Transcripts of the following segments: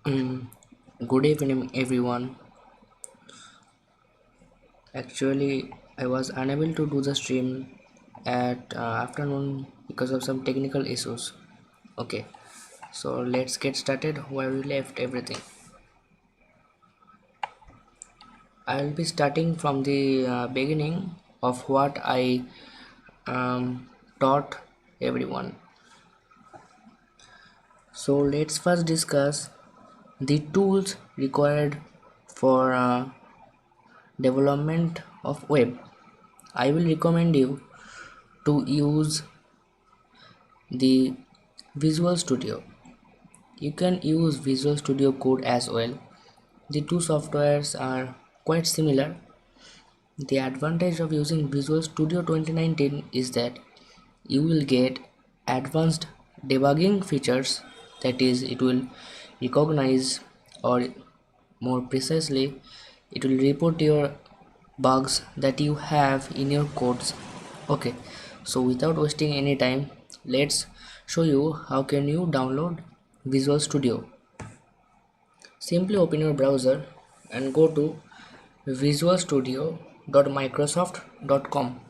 Mm, Good evening, everyone. Actually, I was unable to do the stream at afternoon because of some technical issues. Okay, so let's get started where we left everything. I'll be starting from the beginning of what I taught everyone. So let's first discuss the tools required for development of web. I will recommend you to use the Visual Studio. You can use Visual Studio Code as well. The two softwares are quite similar. The advantage of using Visual Studio 2019 is that you will get advanced debugging features, that is, it will recognize, or more precisely, it will report your bugs that you have in your codes. Okay, so without wasting any time, let's show you how can you download Visual Studio. Simply open your browser and go to visualstudio.microsoft.com.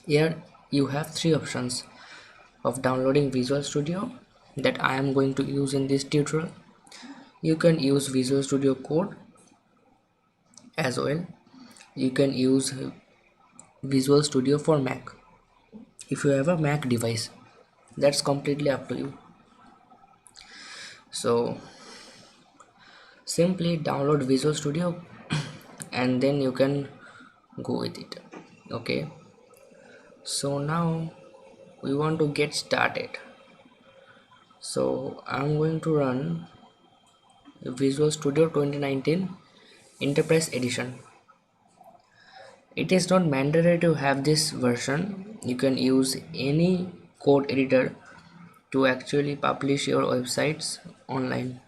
Here you have three options of downloading Visual Studio that I am going to use in this tutorial. You can use Visual Studio Code as well. You can use Visual Studio for Mac. If you have a Mac device, that's completely up to you. So simply download Visual Studio and then you can go with it. Okay, so now we want to get started. So I'm going to run Visual Studio 2019 Enterprise Edition. It is not mandatory to have this version. You can use any code editor to actually publish your websites online.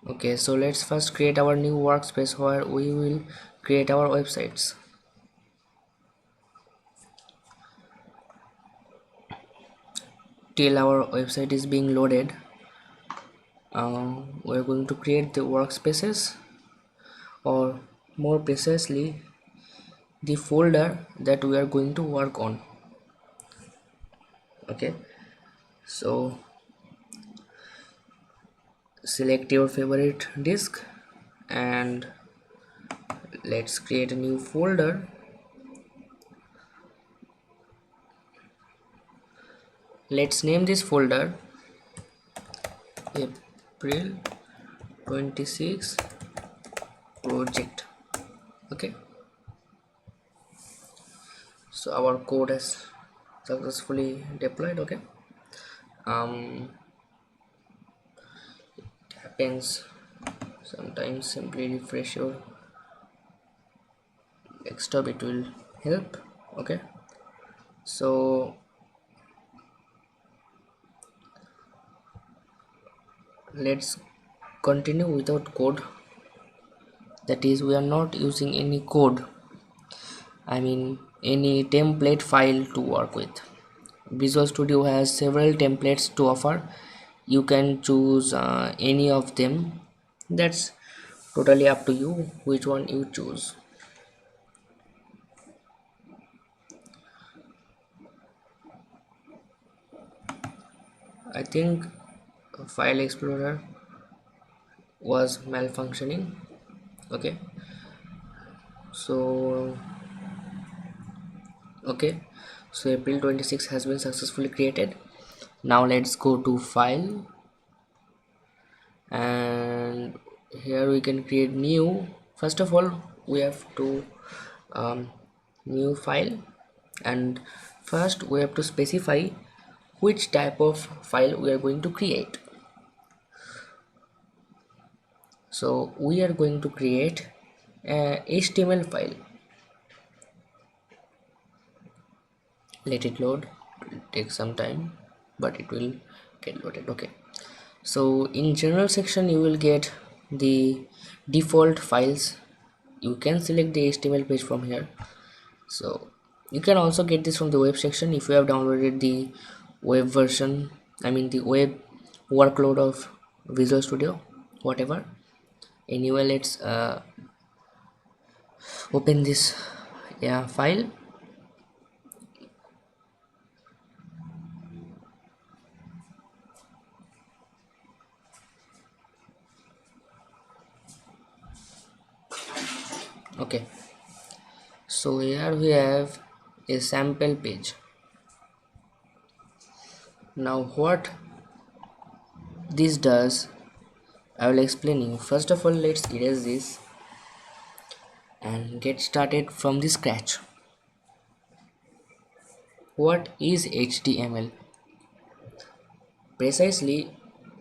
Okay, so let's first create our new workspace where we will create our websites. Till our website is being loaded, we're going to create the workspaces, or more precisely the folder that we are going to work on. Okay, so select your favorite disk and let's create a new folder. Let's name this folder April 26 project. Okay, so our code has successfully deployed. Okay, it happens sometimes. Simply refresh your desktop, it will help. Okay, so let's continue without code, that is, we are not using any code, I mean any template file to work with. Visual Studio has several templates to offer. You can choose any of them. That's totally up to you which one you choose. I think File Explorer was malfunctioning. Okay, so okay, so April 26 has been successfully created. Now let's go to file, and here we can create new. First of all, we have to new file, and first we have to specify which type of file we are going to create. So we are going to create a HTML file. Let it load. It will take some time, but it will get loaded. Okay, so in general section you will get the default files. You can select the HTML page from here. So you can also get this from the web section if you have downloaded the web version, I mean the web workload of Visual Studio, whatever. Anyway, let's open this file. Okay, so here we have a sample page. Now what this does, I will explain you. First of all, let's erase this and get started from the scratch. What is HTML? Precisely,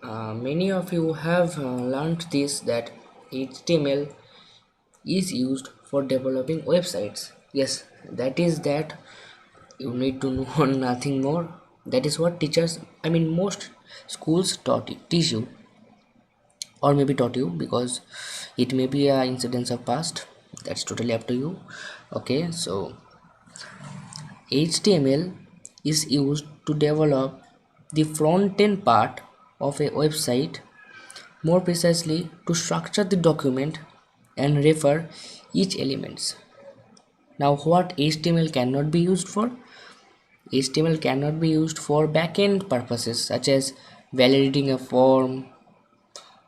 many of you have learned this, that HTML is used for developing websites. Yes, that is that. You need to know nothing more. That is what teachers, I mean most schools teach you, or maybe taught you, because it may be a incidence of past. That's totally up to you. Okay, so HTML is used to develop the front end part of a website, more precisely to structure the document and refer each elements. Now what HTML cannot be used for? HTML cannot be used for backend purposes such as validating a form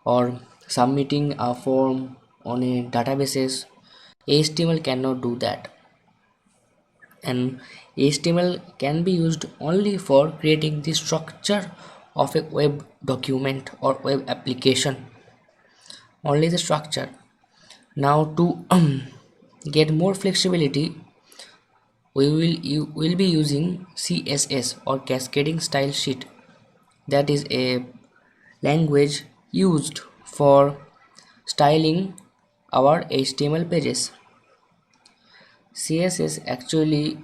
or submitting a form on a databases. HTML cannot do that, and HTML can be used only for creating the structure of a web document or web application, only the structure. Now to get more flexibility, we will be using CSS or cascading style sheet. That is a language used for styling our HTML pages. CSS actually,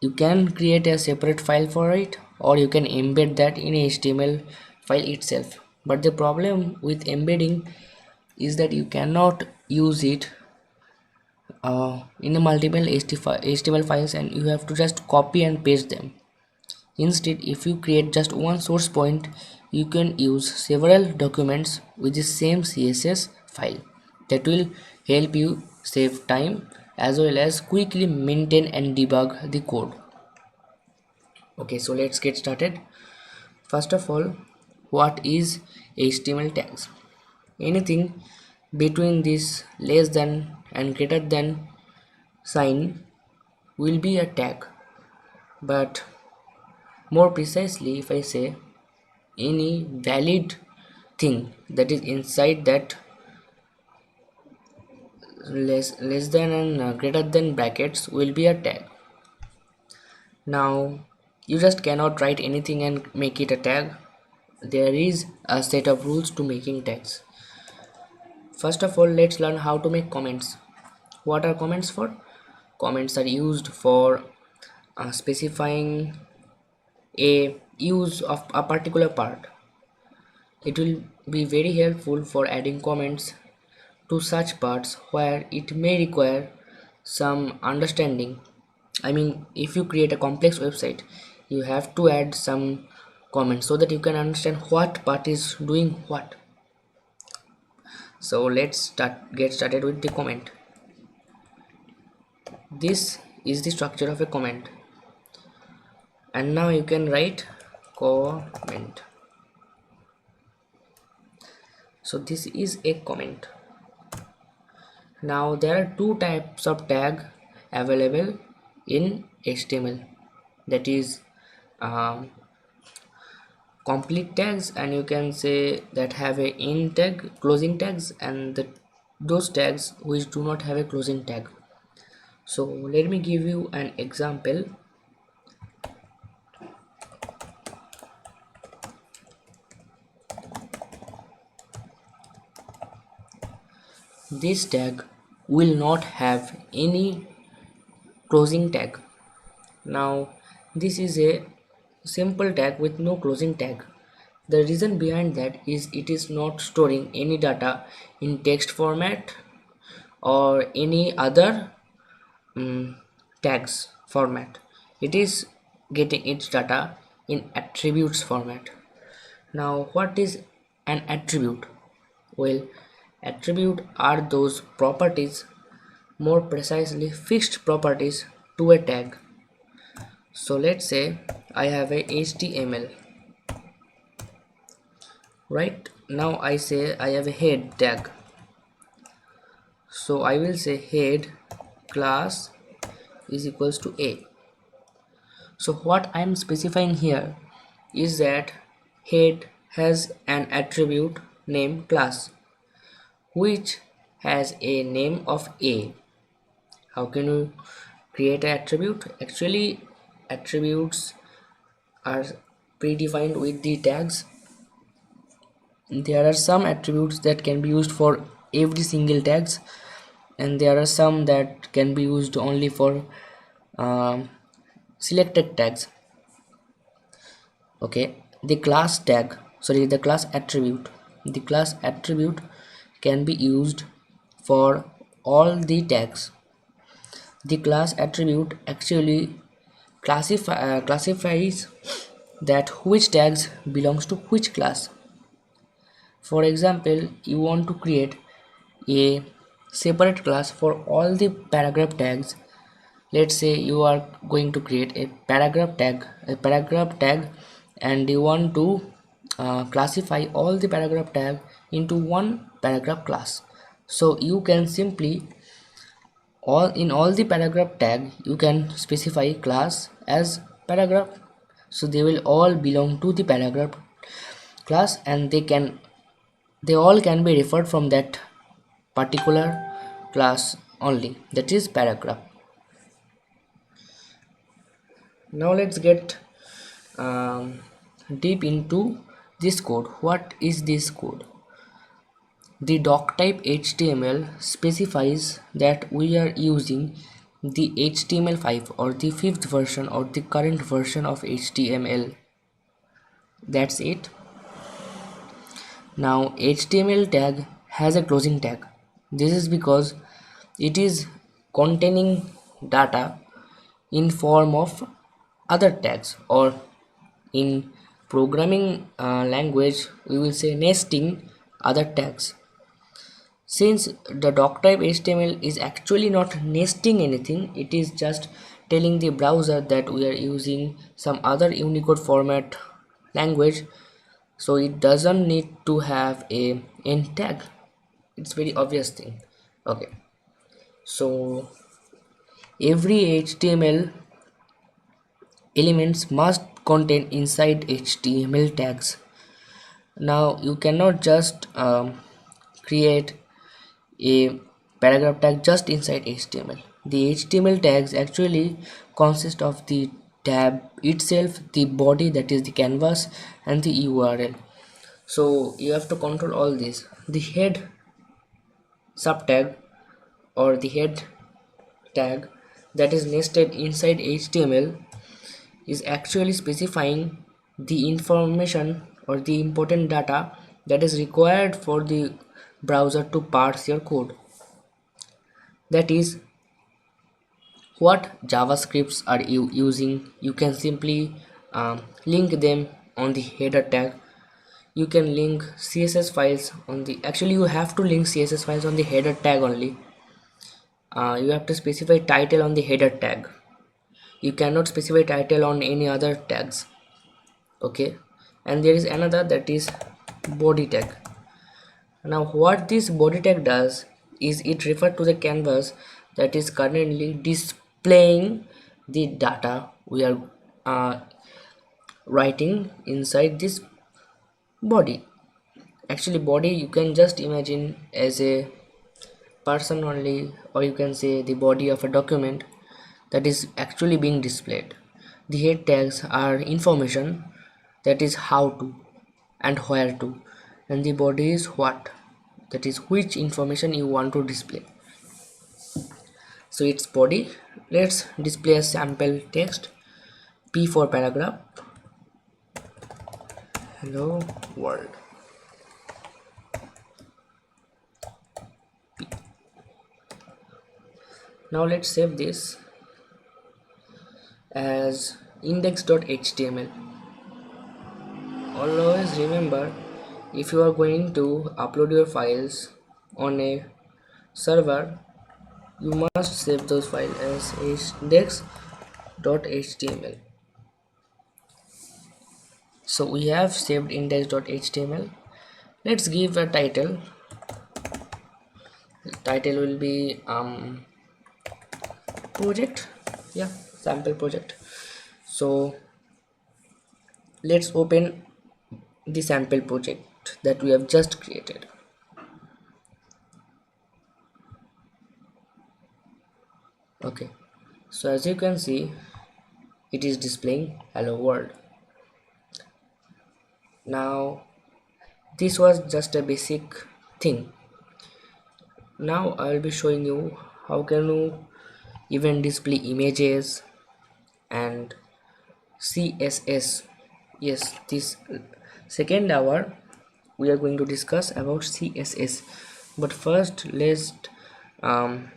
you can create a separate file for it, or you can embed that in HTML file itself. But the problem with embedding is that you cannot use it in a multiple HTML files, and you have to just copy and paste them. Instead, if you create just one source point, you can use several documents with the same CSS file. That will help you save time as well as quickly maintain and debug the code. Okay, so let's get started. First of all, what is HTML tags? Anything between this less than and greater than sign will be a tag, but more precisely, if I say any valid thing that is inside that less than and greater than brackets will be a tag. Now you just cannot write anything and make it a tag. There is a set of rules to making tags. First of all, let's learn how to make comments. What are comments for? Comments are used for specifying a use of a particular part. It will be very helpful for adding comments to such parts where it may require some understanding. I mean, if you create a complex website, you have to add some comments so that you can understand what part is doing what. So let's get started with the comment. This is the structure of a comment, and now you can write comment. So this is a comment. Now there are two types of tag available in HTML, that is complete tags, and you can say that have a end tag, closing tags, and those tags which do not have a closing tag. So let me give you an example. This tag will not have any closing tag. Now this is a simple tag with no closing tag. The reason behind that is it is not storing any data in text format or any other tags format. It is getting its data in attributes format. Now, what is an attribute? Well, attribute are those properties, more precisely fixed properties to a tag. So let's say I have a HTML. Right now I say I have a head tag. So I will say head class is equals to A. So what I am specifying here is that head has an attribute named class which has a name of A. How can you create an attribute? Actually, attributes are predefined with the tags. There are some attributes that can be used for every single tags, and there are some that can be used only for um, selected tags. Okay, the class attribute can be used for all the tags. The class attribute actually classifies that which tags belongs to which class. For example, you want to create a separate class for all the paragraph tags. Let's say you are going to create a paragraph tag and you want to classify all the paragraph tag into one paragraph class. So you can simply all the paragraph tag you can specify class as paragraph, so they will all belong to the paragraph class, and they all can be referred from that particular class only, that is paragraph. Now let's get deep into this code. What is this code? The doctype HTML specifies that we are using the HTML5 or the fifth version or the current version of HTML. That's it. Now HTML tag has a closing tag. This is because it is containing data in form of other tags, or in programming language we will say nesting other tags. Since the doctype HTML is actually not nesting anything, it is just telling the browser that we are using some other Unicode format language, so it doesn't need to have a end tag. It's very obvious thing. Okay, so every HTML elements must contain inside HTML tags. Now you cannot just create a paragraph tag just inside HTML. The HTML tags actually consist of the tab itself, the body, that is the canvas, and the URL. So you have to control all this. The head subtag or the head tag that is nested inside HTML is actually specifying the information or the important data that is required for the browser to parse your code. That is what JavaScripts are you using. You can simply link them on the header tag. You can link CSS files on the, actually you have to link CSS files on the header tag only. You have to specify title on the header tag. You cannot specify title on any other tags. Okay, and there is another, that is body tag. Now what this body tag does is it refers to the canvas that is currently displaying the data we are uh, writing inside this body. Actually body you can just imagine as a person only, or you can say the body of a document that is actually being displayed. The head tags are information, that is how to and where to, and the body is what, that is which information you want to display. So it's body. Let's display a sample text. P for paragraph. Hello world. Now let's save this as index.html. always remember, if you are going to upload your files on a server, you must save those files as index.html. So we have saved index.html. Let's give a title. Title will be project, yeah, sample project. So let's open the sample project that we have just created. Okay, so as you can see, it is displaying hello world. Now this was just a basic thing. Now I will be showing you how can you even display images and CSS. Yes, this second hour we are going to discuss about CSS, but first let's um,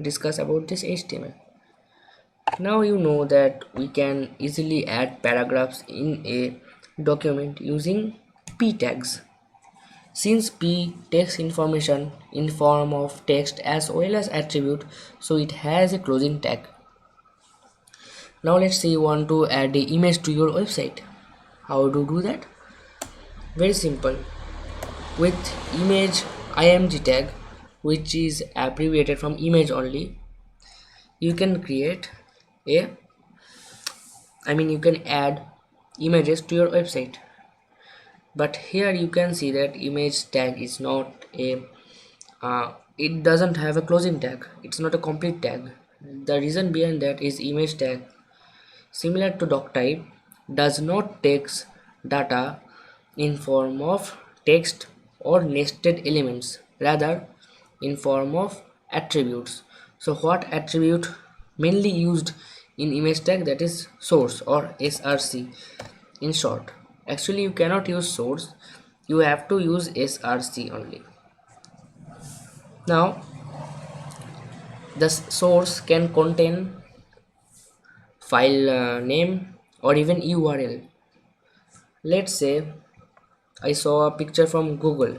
discuss about this HTML. Now you know that we can easily add paragraphs in a document using p tags. Since p takes information in form of text as well as attribute, so it has a closing tag. Now let's say you want to add the image to your website. How to do that? Very simple. With image img tag, which is abbreviated from image only, you can create a you can add images to your website. But here you can see that image tag is not a it doesn't have a closing tag. It's not a complete tag. The reason behind that is image tag, similar to doc type, does not takes data in form of text or nested elements, rather in form of attributes. So what attribute mainly used in image tag? That is source or src in short. Actually you cannot use source, you have to use src only. Now the source can contain file name or even url. Let's say I saw a picture from Google.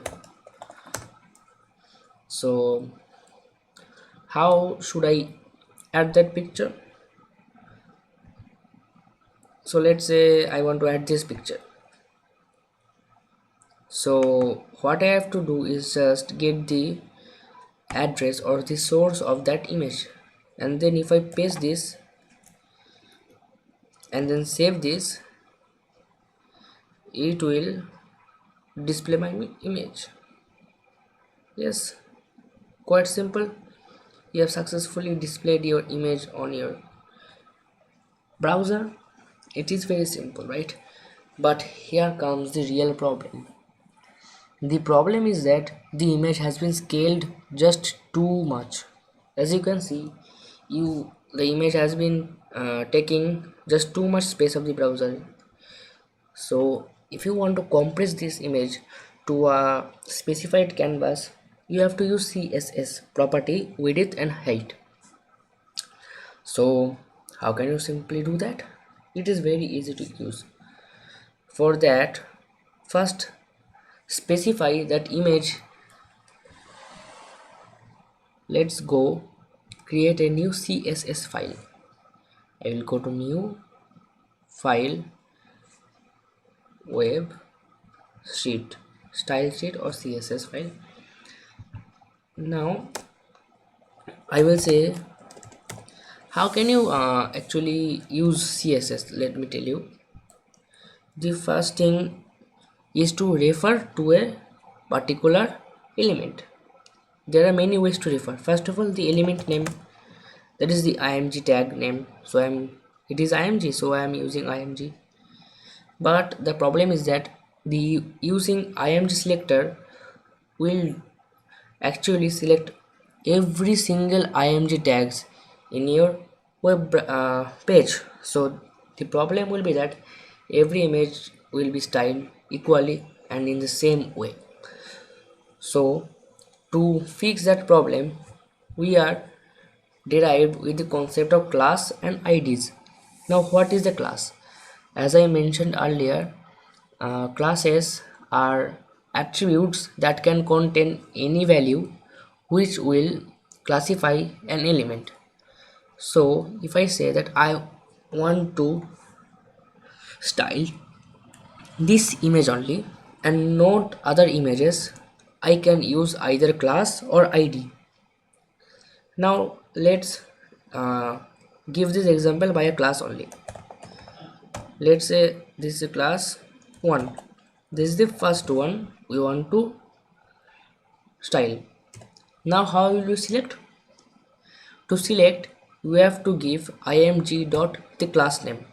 So how should I add that picture? So let's say I want to add this picture. So what I have to do is just get the address or the source of that image, and then if I paste this and then save this, it will display my image. Yes, quite simple. You have successfully displayed your image on your browser. It is very simple, right? But here comes the real problem. The problem is that the image has been scaled just too much. As you can see, the image has been taking just too much space of the browser. So if you want to compress this image to a specified canvas, you have to use CSS property width and height. So how can you simply do that? It is very easy to use. For that, first specify that image. Let's go create a new CSS file. I will go to new file, web sheet, style sheet or CSS file. Now I will say how can you actually use CSS. Let me tell you. The first thing is to refer to a particular element. There are many ways to refer. First of all, the element name, that is the img tag name. So it is img, so I am using img. But the problem is that the using img selector will actually select every single img tags in your web page. So the problem will be that every image will be styled equally and in the same way. So to fix that problem, we are derived with the concept of class and IDs. Now what is the class? As I mentioned earlier, Classes are attributes that can contain any value which will classify an element. So if I say that I want to style this image only and not other images, I can use either class or id. Now let's uh, give this example by a class only. Let's say this is a class 1. This is the first one we want to style. Now how will you select? To select, we have to give img dot the class name,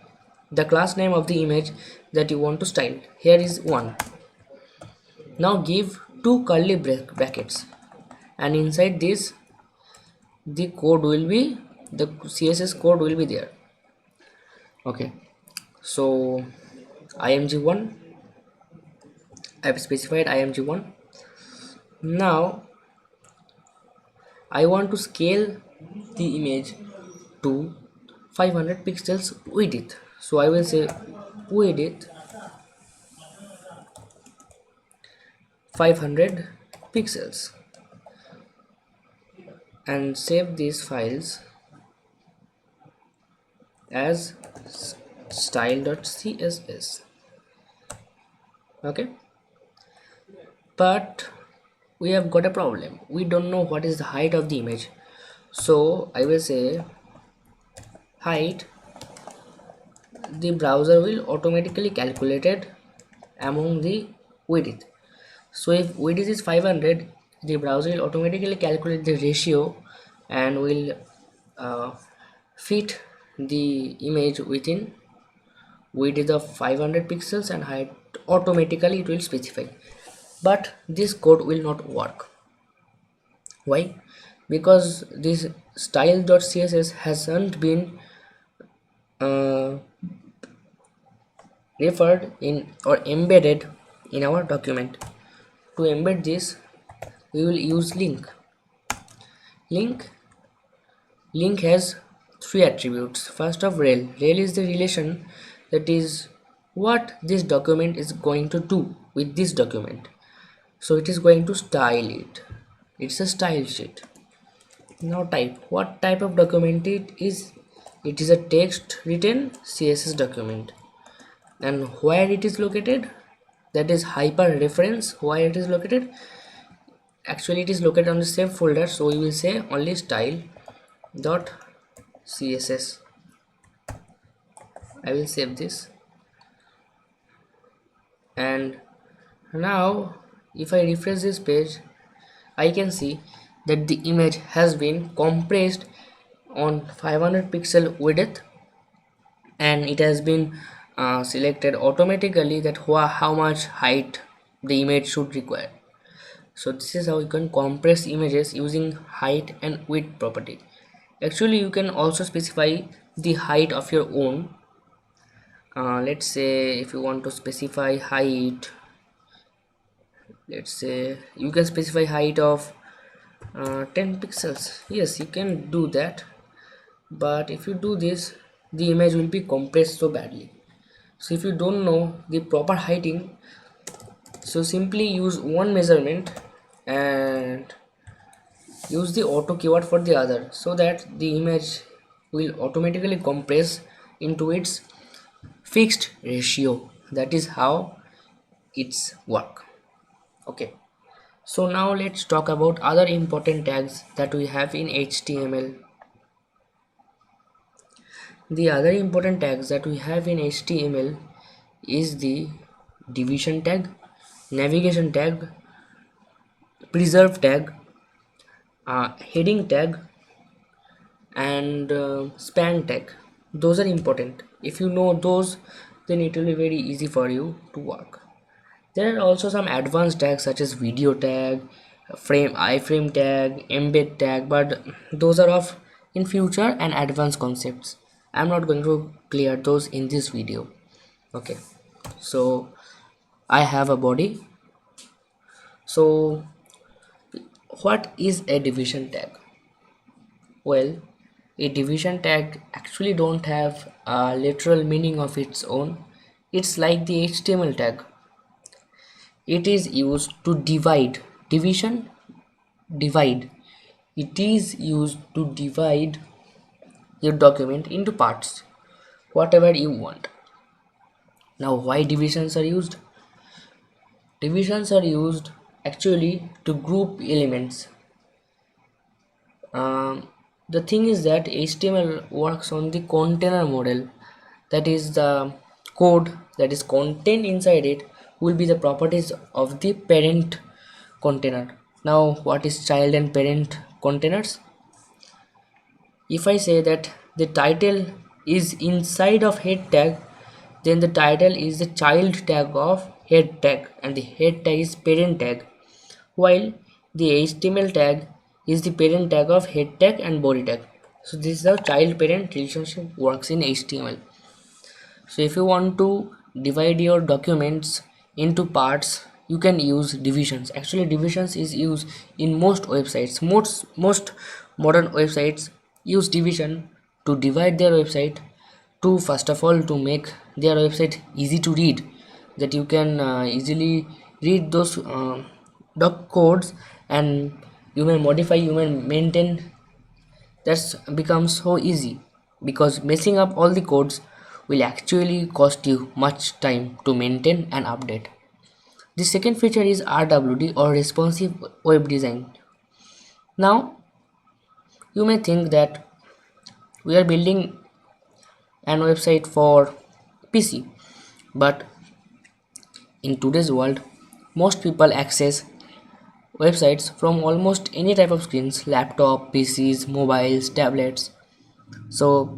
the class name of the image that you want to style. Here is 1. Now give two curly brackets, and inside this the code will be, the CSS code will be there. Okay, so img1, I have specified img1. Now I want to scale the image to 500 pixels width. So I will say width 500 pixels and save these files as style.css. Okay, but we have got a problem. We don't know what is the height of the image. So I will say height, the browser will automatically calculate it among the width. So if width is 500, the browser will automatically calculate the ratio and will uh, fit the image within width of 500 pixels and height. Automatically it will specify, but this code will not work. Why? Because this style.css hasn't been uh, referred in or embedded in our document. To embed this, we will use link. Link has three attributes. First of rel is the relation, that is what this document is going to do with this document. So it is going to style it. It's a style sheet. Now type, what type of document it is? It is a text written CSS document. And where it is located, that is hyper reference. Where it is located, actually it is located on the same folder, so we will say only style.css. I will save this, and now if I refresh this page, I can see that the image has been compressed on 500 pixel width, and it has been selected automatically that how much height the image should require. So this is how you can compress images using height and width property. Actually you can also specify the height of your own. Let's say if you want to specify height, let's say you can specify height of 10 pixels. Yes, you can do that, but if you do this, the image will be compressed so badly. So if you don't know the proper heighting, so simply use one measurement and use the auto keyword for the other, so that the image will automatically compress into its fixed ratio. That is how it's work. Okay, so now let's talk about other important tags that we have in HTML. The other important tags that we have in HTML is the division tag, navigation tag, preserve tag, heading tag, and span tag. Those are important. If you know those, then it will be very easy for you to work. There are also some advanced tags such as video tag, iframe tag, embed tag, but those are of in future and advanced concepts. I'm not going to clear those in this video. Okay, so I have a body. So what is a division tag? Well, a division tag actually don't have a literal meaning of its own. It's like the HTML tag. It is used to divide. It is used to divide your document into parts, whatever you want. Now, why divisions are used? Divisions are used actually to group elements. The thing is that HTML works on the container model. That is, the code that is contained inside it will be the properties of the parent container. Now, what is child and parent containers? If I say that the title is inside of head tag, then the title is the child tag of head tag and the head tag is parent tag, while the HTML tag is the parent tag of head tag and body tag. So this is how child parent relationship works in HTML. So if you want to divide your documents into parts, you can use divisions. Actually, divisions is used in most websites. Most modern websites use division to divide their website, to first of all to make their website easy to read, that you can easily read those doc codes, and you may modify, you may maintain. That's becomes so easy, because messing up all the codes will actually cost you much time to maintain and update. The second feature is RWD, or responsive web design. Now you may think that we are building an website for PC, but in today's world most people access websites from almost any type of screens: laptop, PCs, mobiles, tablets. So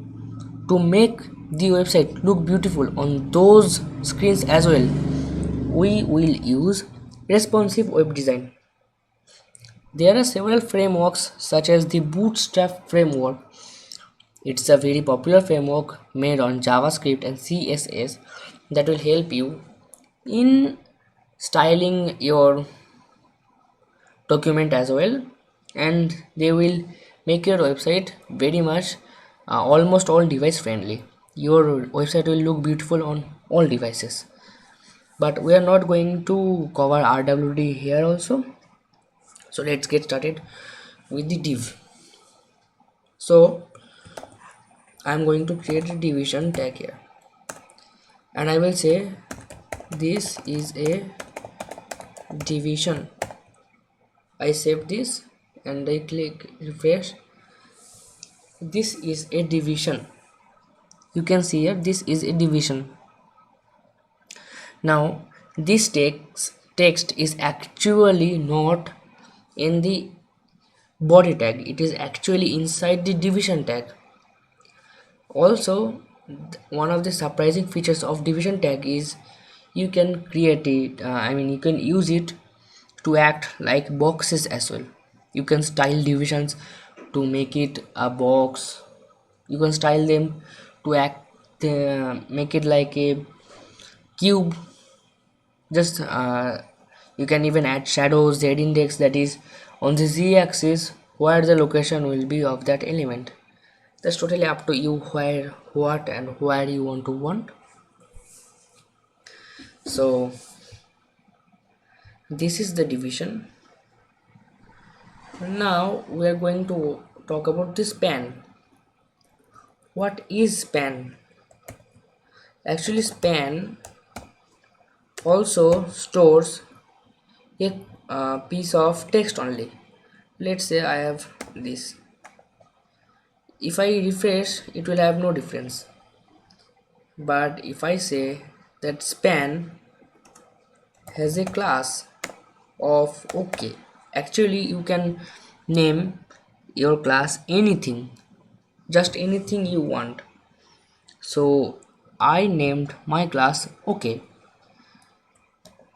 to make the website look beautiful on those screens as well, we will use responsive web design. There are several frameworks such as the Bootstrap framework. It's a very popular framework made on JavaScript and CSS that will help you in styling your document as well, and they will make your website very much almost all device friendly. Your website will look beautiful on all devices. But we are not going to cover RWD here also, so let's get started with the div. So I'm going to create a division tag here, and I will say this is a division. I save this and I click refresh. This is a division. You can see here, this is a division. Now this text is actually not in the body tag, it is actually inside the division tag. Also, one of the surprising features of division tag is you can create it, you can use it to act like boxes as well. You can style divisions to make it a box. You can style them to act make it like a cube. Just you can even add shadows, z index, that is on the z-axis where the location will be of that element. That's totally up to you where, what and where you want. So this is the division. Now we are going to talk about the span. What is span? Actually, span also stores a piece of text only. Let's say I have this. If I refresh, it will have no difference. But if I say that span has a class of OK, actually you can name your class anything, just anything you want. So I named my class OK.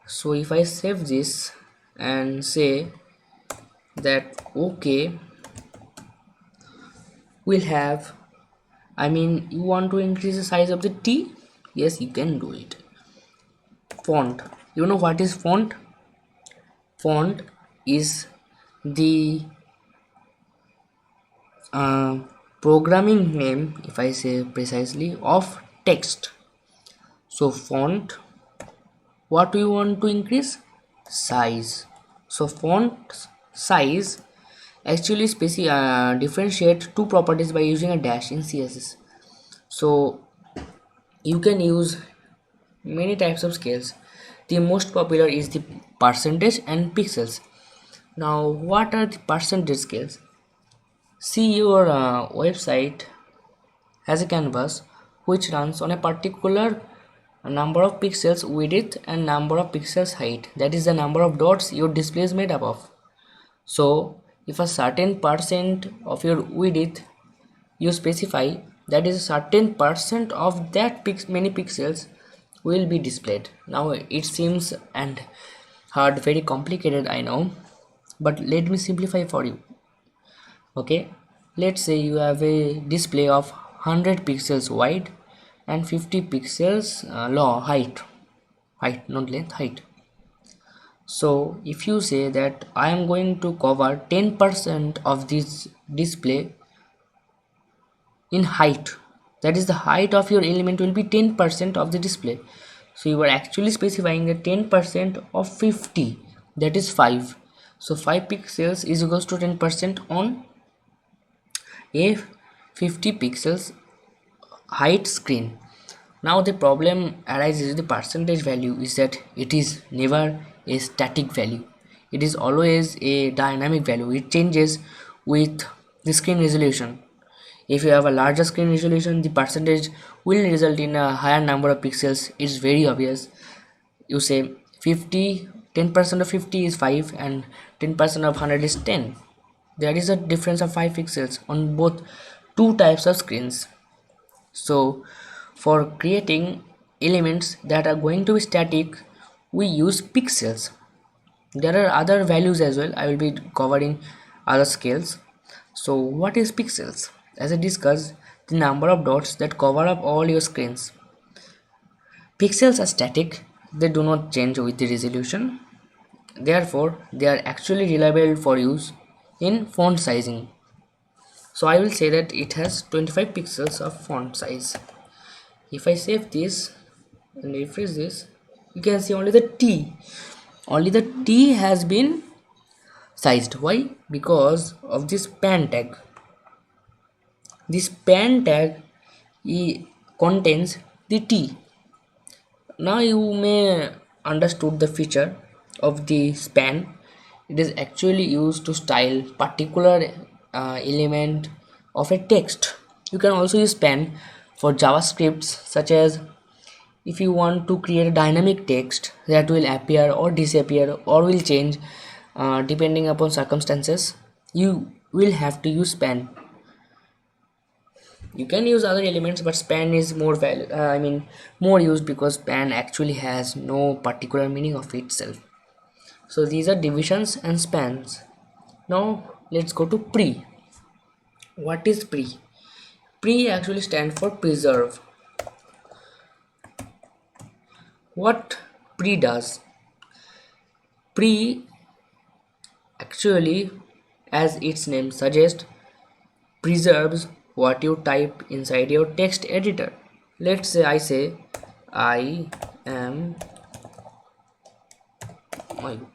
So if I save this and say that OK will have, you want to increase the size of the T? Yes, you can do it. Font. You know what is font? Font is the programming name, if I say precisely, of text. So font, what do you want to increase? size. So font size actually differentiate two properties by using a dash in CSS. So you can use many types of scales. The most popular is the percentage and pixels. Now what are the percentage scales? See, your website has a canvas which runs on a particular number of pixels width and number of pixels height, that is the number of dots your display is made up of. So if a certain percent of your width you specify, that is a certain percent of that many pixels will be displayed. Now it seems and hard, very complicated, I know, but let me simplify for you. Okay, let's say you have a display of 100 pixels wide and 50 pixels low height, not length, height. So if you say that I am going to cover 10% of this display in height, that is the height of your element will be 10% of the display. So you are actually specifying the 10% of 50, that is 5. So 5 pixels is equals to 10% on a 50 pixels height screen. Now the problem arises, the percentage value is that it is never a static value, it is always a dynamic value. It changes with the screen resolution. If you have a larger screen resolution, the percentage will result in a higher number of pixels. It's very obvious. You say 50, 10% of 50 is 5 and 10% of 100 is 10. There is a difference of 5 pixels on both two types of screens. So for creating elements that are going to be static, we use pixels. There are other values as well, I will be covering other scales. So what is pixels? As I discussed, the number of dots that cover up all your screens. Pixels are static, they do not change with the resolution. Therefore they are actually reliable for use in font sizing. So I will say that it has 25 pixels of font size. If I save this and refresh this, you can see only the T has been sized. Why? Because of this span tag. This span tag contains the T. Now you may understood the feature of the span. It is actually used to style particular element of a text. You can also use span for JavaScripts, such as if you want to create a dynamic text that will appear or disappear or will change depending upon circumstances, you will have to use span. You can use other elements, but span is more more used because span actually has no particular meaning of itself. So these are divisions and spans. Now let's go to pre. What is pre? Pre actually stands for preserve. What pre does? Pre actually, as its name suggests, preserves what you type inside your text editor. Let's say I say I am my book.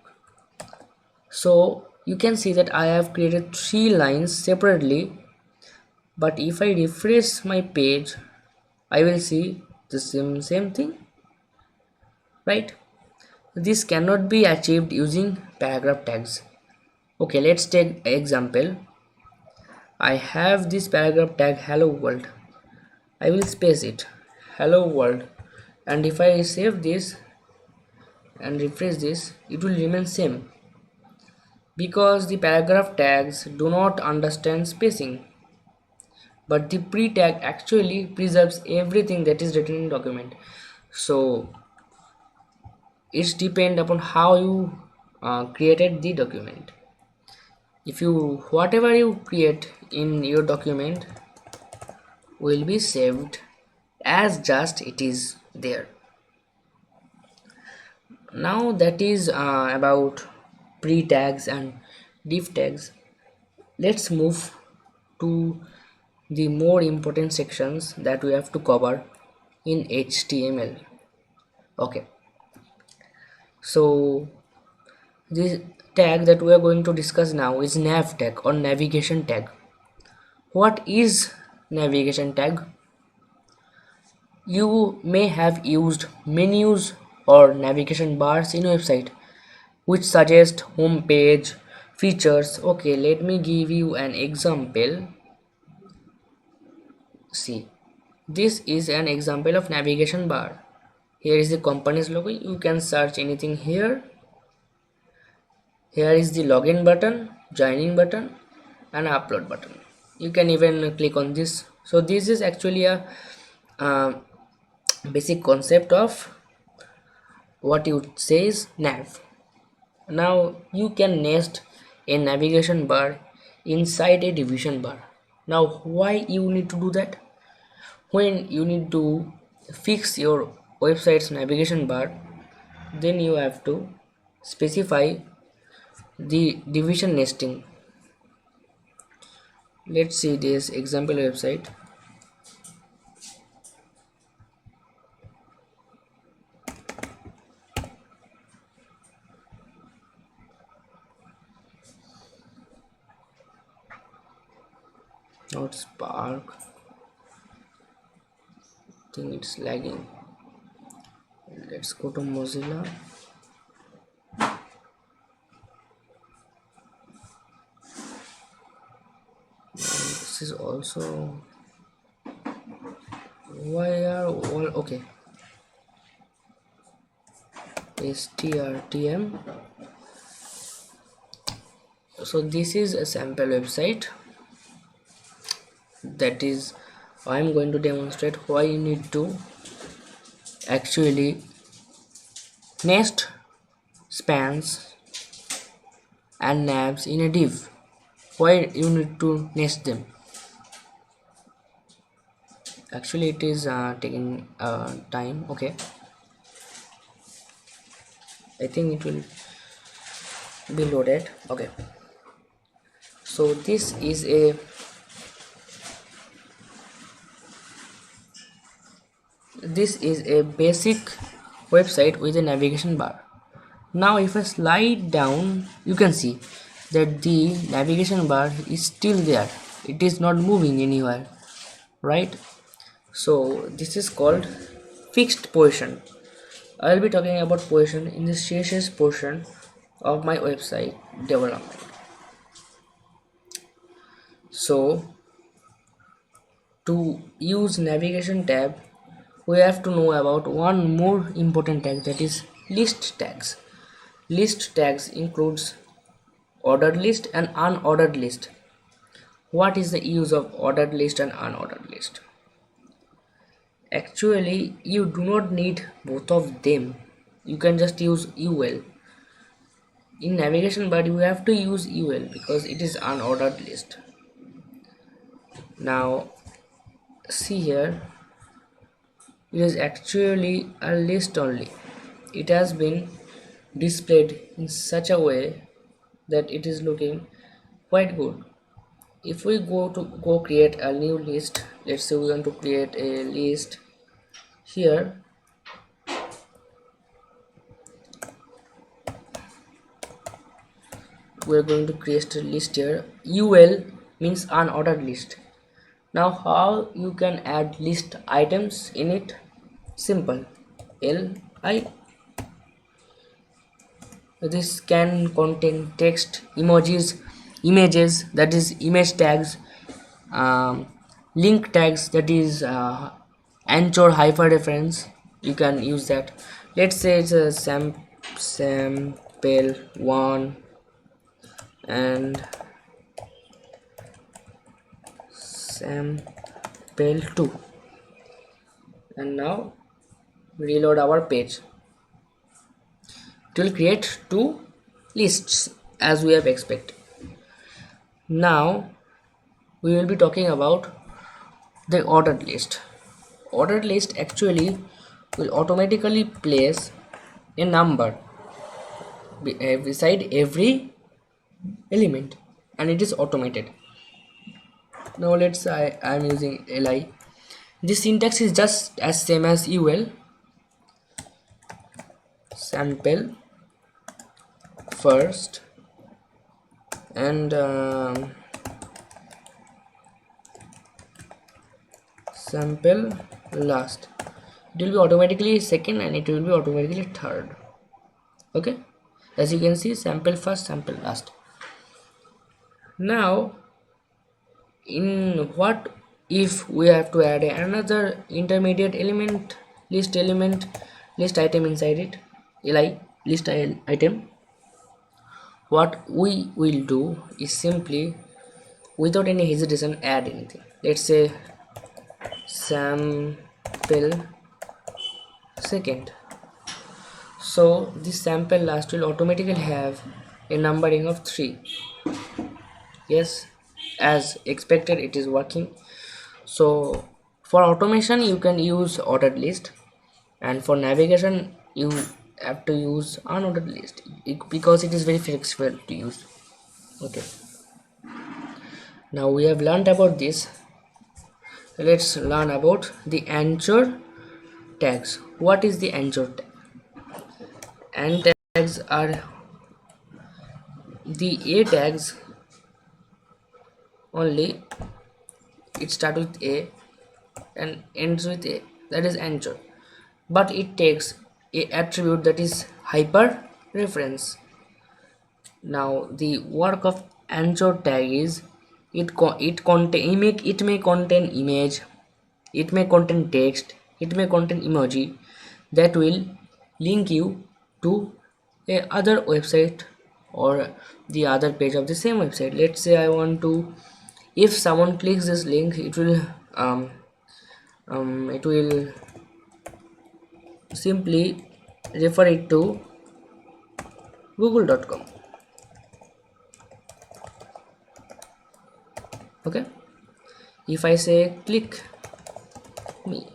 So you can see that I have created 3 lines separately, but if I refresh my page, I will see the same thing, right? This cannot be achieved using paragraph tags. Okay, let's take example. I have this paragraph tag hello world. I will space it hello world, and if I save this and refresh this, it will remain same because the paragraph tags do not understand spacing, but the pre tag actually preserves everything that is written in document. So it's depend upon how you created the document. If you whatever you create in your document will be saved as just it is there. Now that is about pre tags and div tags. Let's move to the more important sections that we have to cover in HTML. Okay, so This tag that we are going to discuss now is nav tag or navigation tag. What is navigation tag? You may have used menus or navigation bars in your website which suggest home page features. Okay, let me give you an example. See, this is an example of navigation bar. Here is the company's logo. You can search anything here. Here is the login button, join in button, and upload button. You can even click on this. So this is actually a uh, basic concept of what you say is nav. Now you can nest a navigation bar inside a division bar. Now why you need to do that? When you need to fix your website's navigation bar, then you have to specify the division nesting. Let's see this example website. Not Spark. I think it's lagging. Let's go to Mozilla. This is also why are all okay. strtm. So this is a sample website. That is, I'm going to demonstrate why you need to actually nest spans and navs in a div. Why you need to nest them? Actually it is taking time. Okay, I think it will be loaded. Okay, so this is a basic website with a navigation bar. Now if I slide down, you can see that the navigation bar is still there. It is not moving anywhere, right? So this is called fixed position. I will be talking about position in the CSS portion of my website development. So to use navigation tab, we have to know about one more important tag, that is list tags. List tags includes ordered list and unordered list. What is the use of ordered list and unordered list? Actually, you do not need both of them. You can just use UL. In navigation bar, you have to use UL because it is unordered list. Now, see here, it is actually a list only. It has been displayed in such a way that it is looking quite good. If we go create a new list, let's say we want to create a list here. We're going to create a list here. UL means unordered list. Now how you can add list items in it? Simple. Li. This can contain text, emojis, images, that is image tags, link tags, that is anchor hyperreference. You can use that. Let's say it's a sample 1 and sample 2, and now reload our page. It will create two lists as we have expected. Now we will be talking about the ordered list. Ordered list actually will automatically place a number beside every element, and it is automated. Now let's say I am using li. This syntax is just as same as ul. Sample first and sample last. It will be automatically second and it will be automatically third. Okay, as you can see, sample first, sample last. Now in what if we have to add another intermediate element, list item inside it, list item. What we will do is simply, without any hesitation, add anything. Let's say sample second. So this sample last will automatically have a numbering of 3. Yes, as expected, it is working. So for automation you can use ordered list, and for navigation you have to use unordered list because it is very flexible to use. Okay, now we have learned about this. Let's learn about the anchor tags. What is the anchor tag? And tags are the a tags only. It starts with a and ends with a, that is anchor, but it takes a attribute that is hyper reference. Now the work of anchor tag is it may contain image, it may contain text, it may contain emoji that will link you to a other website or the other page of the same website. Let's say I want to, if someone clicks this link, it will simply refer it to google.com. Okay, if I say click me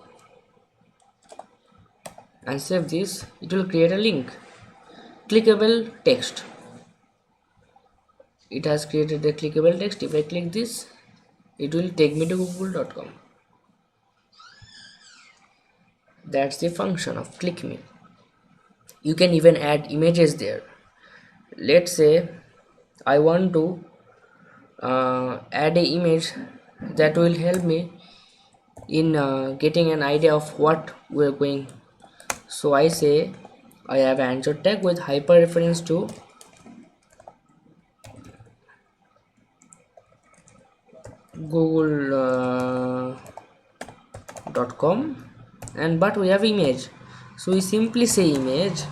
and save this, it will create a link, clickable text. It has created a clickable text. If I click this, it will take me to google.com. That's the function of click me. You can even add images there. Let's say I want to add an image that will help me in getting an idea of what we're going. So I say I have anchor tag with hyper reference to google.com, and but we have image, so we simply say image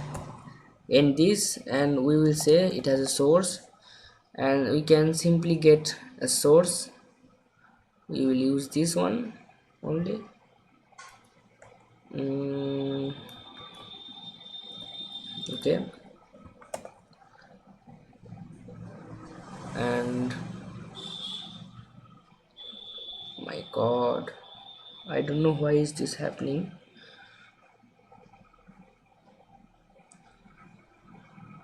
in this, and we will say it has a source, and we can simply get a source. We will use this one only. Okay, and my god, I don't know why is this happening.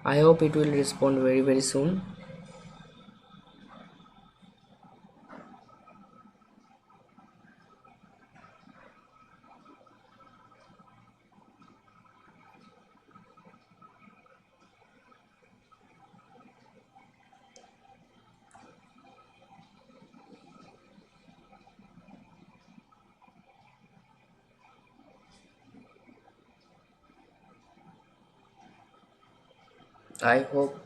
I hope it will respond very soon. I hope.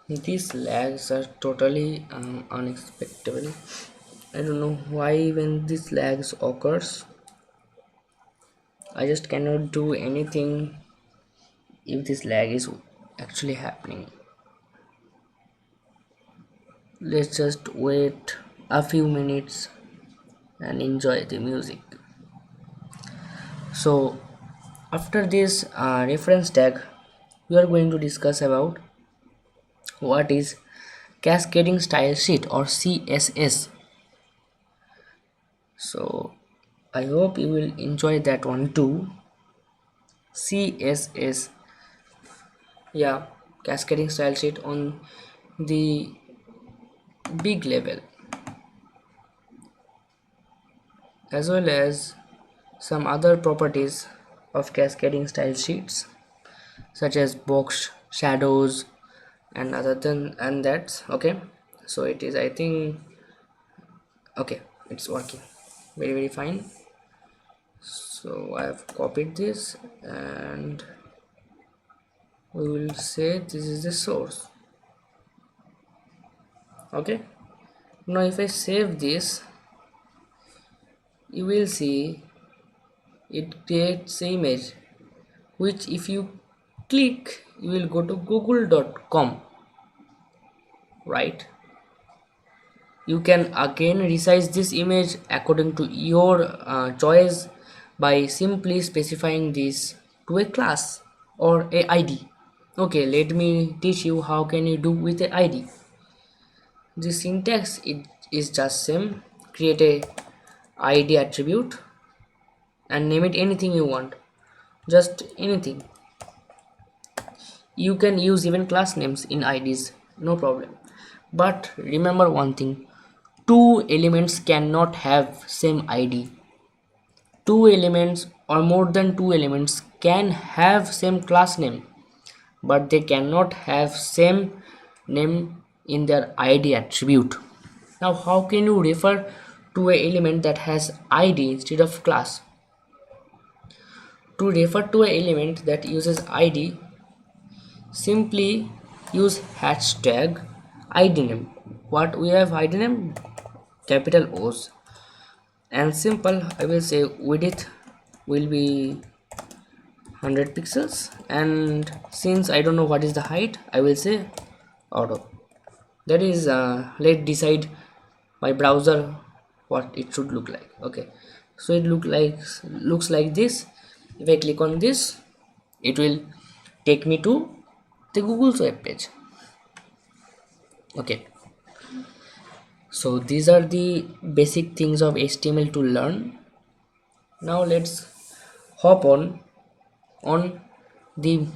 These lags are totally unexpected. I don't know why when this lags occurs. I just cannot do anything if this lag is actually happening. Let's just wait a few minutes and enjoy the music. So after this reference tag, we are going to discuss about what is cascading style sheet or CSS. So I hope you will enjoy that one too. CSS, yeah, cascading style sheet on the big level, as well as some other properties of cascading style sheets, such as box shadows and other than and that's okay. So it is, I think, okay, it's working very fine. So I have copied this and we will say this is the source. Okay, now if I save this, you will see it creates an image, which if you click you will go to google.com, right? You can again resize this image according to your choice by simply specifying this to a class or a id. Okay, let me teach you how can you do with a id. The syntax it is just same. Create a id attribute and name it anything you want, just anything. You can use even class names in ids, no problem. But remember one thing, two elements cannot have same id. Two elements or more than two elements can have same class name, but they cannot have same name in their id attribute. Now how can you refer to an element that has id instead of class? To refer to an element that uses id, simply use hashtag id name. What we have id name? Capital O's. And simple, I will say width will be 100 pixels, and since I don't know what is the height, I will say auto. That is let decide my browser what it should look like. Okay, so it looks like this. If I click on this, it will take me to the Google's web page. Okay, so these are the basic things of HTML to learn. Now let's hop on the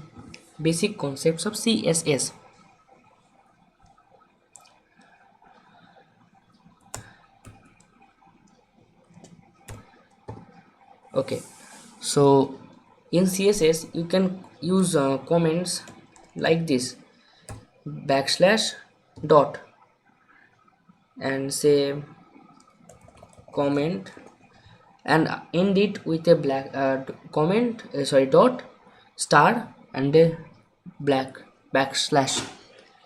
basic concepts of CSS. Okay, so in CSS you can use comments like this, backslash dot, and say comment and end it with a black comment sorry dot star and a black backslash.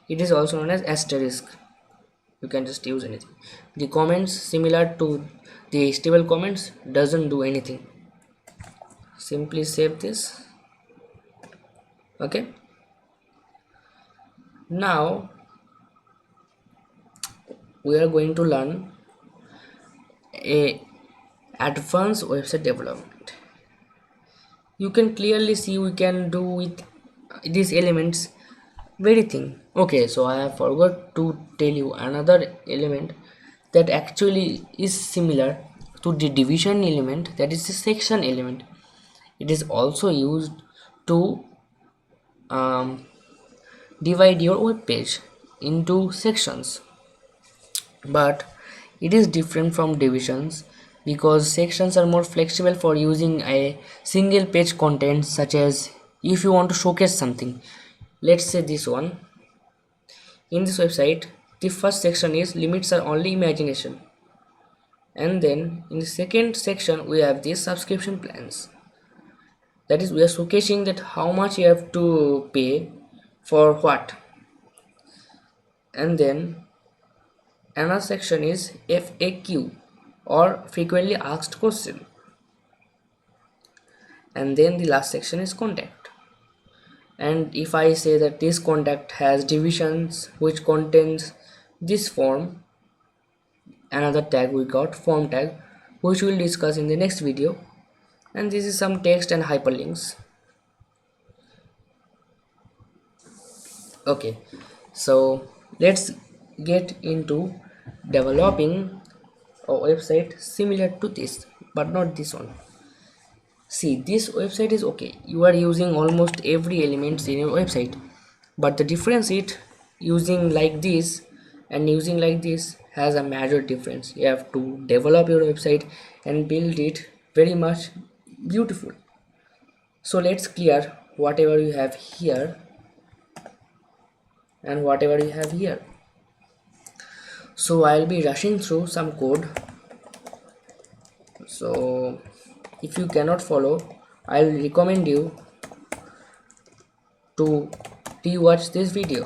It is also known as asterisk. You can just use anything. The comments similar to the HTML comments doesn't do anything. Simply save this. Okay, now we are going to learn a advanced website development. You can clearly see we can do with these elements very thing. Okay, so I have forgot to tell you another element that actually is similar to the division element, that is the section element. It is also used to divide your web page into sections, but it is different from divisions because sections are more flexible for using a single page content, such as if you want to showcase something. Let's say this one. In this website, the first section is limits are only imagination, and then in the second section we have these subscription plans. That is, we are showcasing that how much you have to pay for what. And then another section is FAQ, or frequently asked question, and then the last section is contact. And if I say that this contact has divisions which contains this form, another tag we got form tag, which we will discuss in the next video, and this is some text and hyperlinks. Okay, so let's get into developing a website similar to this, but not this one. See, this website is okay, you are using almost every element in your website, but the difference is using like this and using like this has a major difference. You have to develop your website and build it very much beautiful. So let's clear whatever you have here and whatever you have here. So I'll be rushing through some code. So if you cannot follow, I'll recommend you to rewatch this video.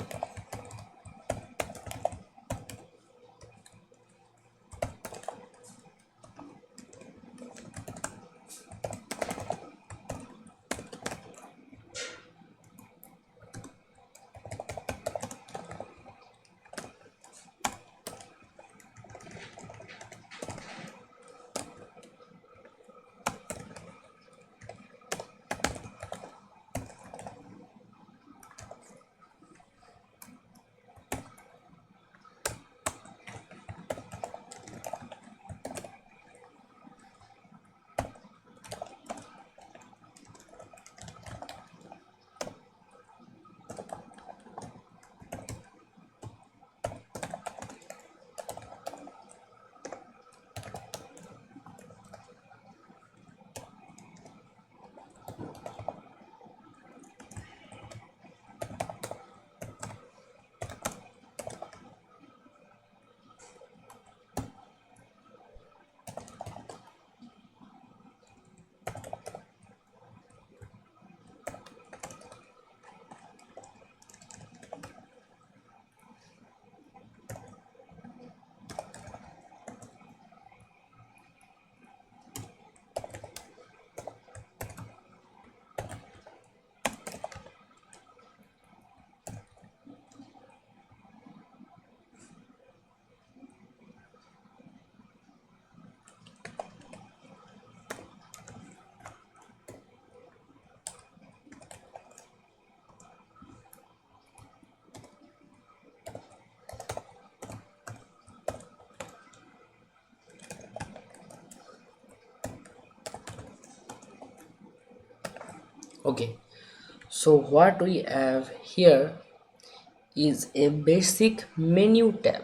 Okay, so what we have here is a basic menu tab,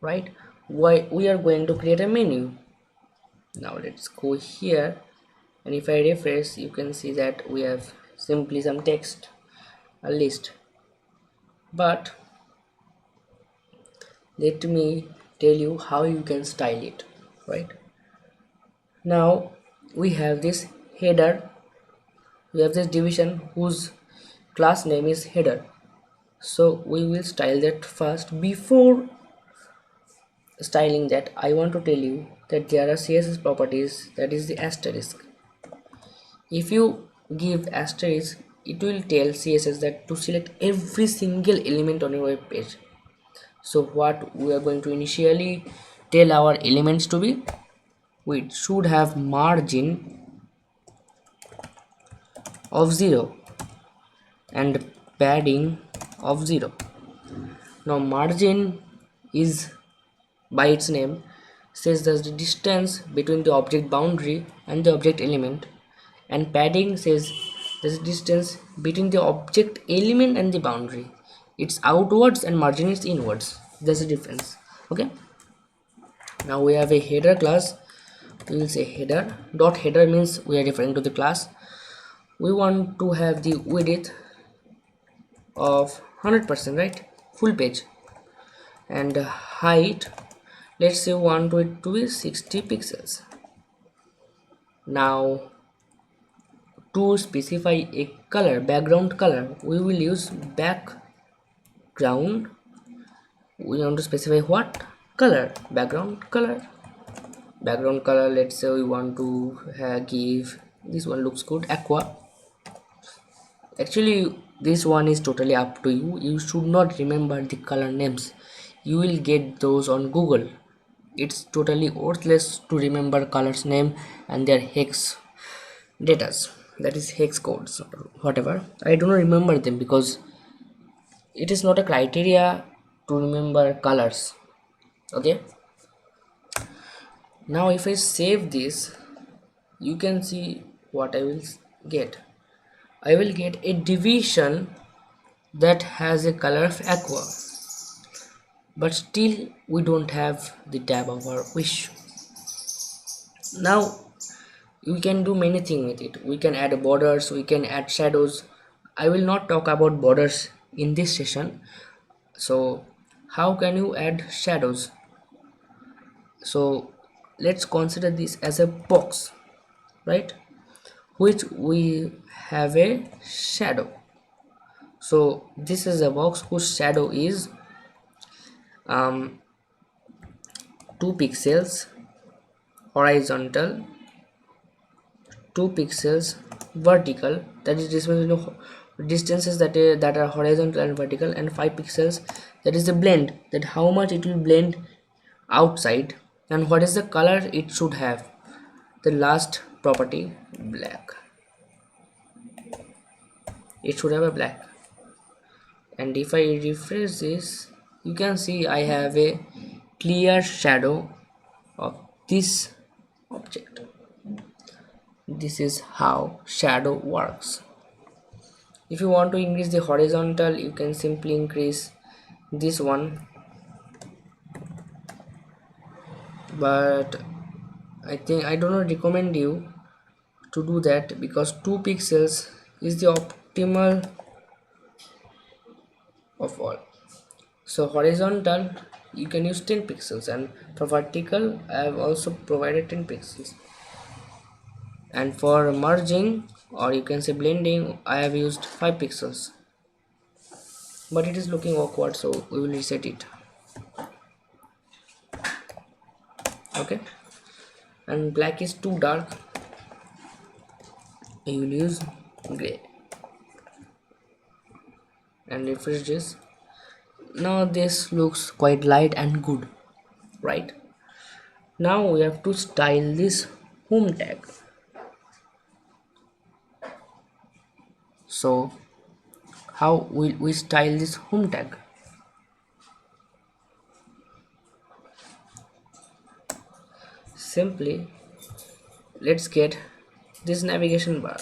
right? Why we are going to create a menu. Now let's go here, and if I refresh, you can see that we have simply some text, a list. But let me tell you how you can style it, right? Now we have this header, we have this division whose class name is header. So we will style that first. Before styling that, I want to tell you that there are CSS properties, that is the asterisk. If you give asterisk, it will tell CSS that to select every single element on your web page. So what we are going to initially tell our elements to be, we should have margin of 0 and padding of 0. Now margin is, by its name, says that the distance between the object boundary and the object element, and padding says the distance between the object element and the boundary. It's outwards and margin is inwards. There's a difference. Okay, now we have a header class. We will say header dot header means we are referring to the class. We want to have the width of 100%, right, full page, and height, let's say we want it to be 60 pixels. Now to specify a color, background color, we will use background. We want to specify what color, background color. Background color, let's say we want to give, this one looks good, aqua. Actually this one is totally up to you. You should not remember the color names, you will get those on Google. It's totally worthless to remember colors name and their hex datas, that is hex codes or whatever. I do not remember them because it is not a criteria to remember colors. Okay, now if I save this, you can see what I will get. I will get a division that has a color of aqua, but still we don't have the tab of our wish. Now we can do many things with it. We can add borders, we can add shadows. I will not talk about borders in this session. So how can you add shadows? So let's consider this as a box, right, which we have a shadow. So this is a box whose shadow is 2 pixels horizontal, 2 pixels vertical, that is distances that are horizontal and vertical, and 5 pixels, that is the blend, that how much it will blend outside, and what is the color it should have, the last property, black, it should have a black. And if I refresh this, you can see I have a clear shadow of this object. This is how shadow works. If you want to increase the horizontal, you can simply increase this one, but I do not recommend you to do that, because 2 pixels is the optimal of all. So horizontal you can use 10 pixels, and for vertical I have also provided 10 pixels, and for merging, or you can say blending, I have used 5 pixels, but it is looking awkward, so we will reset it. Okay, and black is too dark, you will use gray, and refresh this. Now this looks quite light and good, right? Now we have to style this home tag. So how will we style this home tag? Simply, let's get this navigation bar.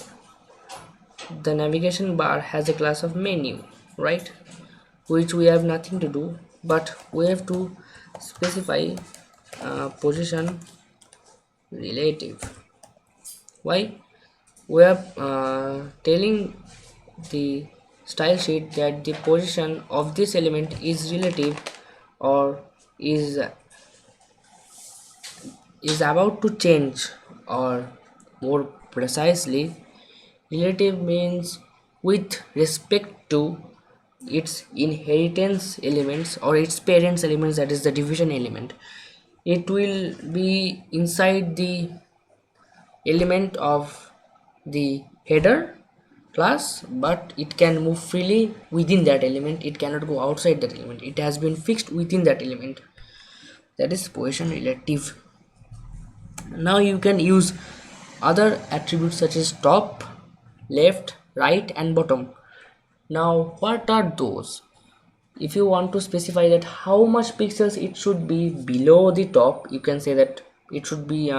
The navigation bar has a class of menu, right, which we have nothing to do, but we have to specify position relative. Why? We are telling the style sheet that the position of this element is relative, or is about to change, or more precisely, relative means with respect to its inheritance elements or its parents elements, that is the division element. It will be inside the element of the header class, but it can move freely within that element, it cannot go outside that element, it has been fixed within that element, that is position relative. Now you can use other attributes such as top, left, right and bottom. Now what are those? If you want to specify that how much pixels it should be below the top, you can say that it should be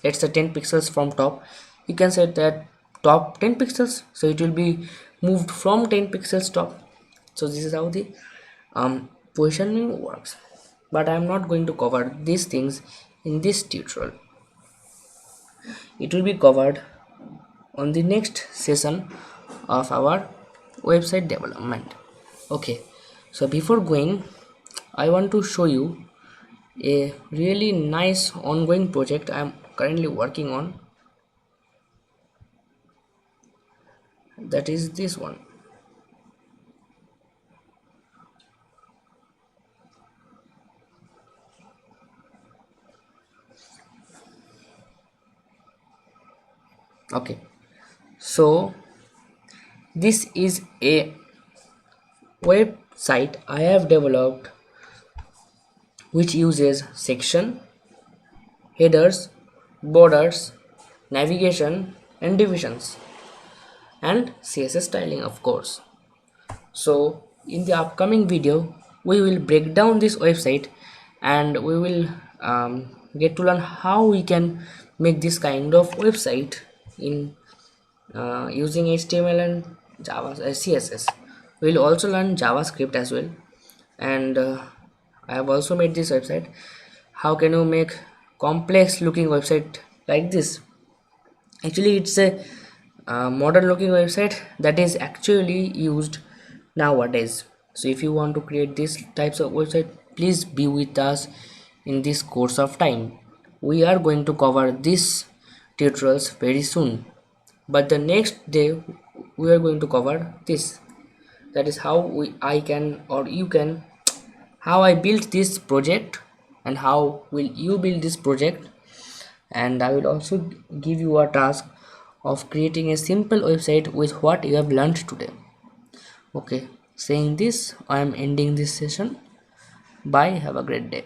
let's say 10 pixels from top. You can say that top 10 pixels, so it will be moved from 10 pixels top. So this is how the positioning works, but I am not going to cover these things in this tutorial. It will be covered on the next session of our website development. Okay, so before going, I want to show you a really nice ongoing project I am currently working on, that is this one. Okay, so this is a website I have developed which uses section, headers, borders, navigation and divisions, and CSS styling, of course. So in the upcoming video we will break down this website, and we will get to learn how we can make this kind of website in using HTML and Java CSS. We will also learn JavaScript as well, and I have also made this website. How can you make complex looking website like this? Actually, it's a modern looking website that is actually used nowadays. So if you want to create these types of website, please be with us in this course of time. We are going to cover these tutorials very soon, but the next day we are going to cover this. That is how I can, or you can, how I built this project and how will you build this project. And I will also give you a task of creating a simple website with what you have learned today. Okay, saying this, I am ending this session. Bye, have a great day.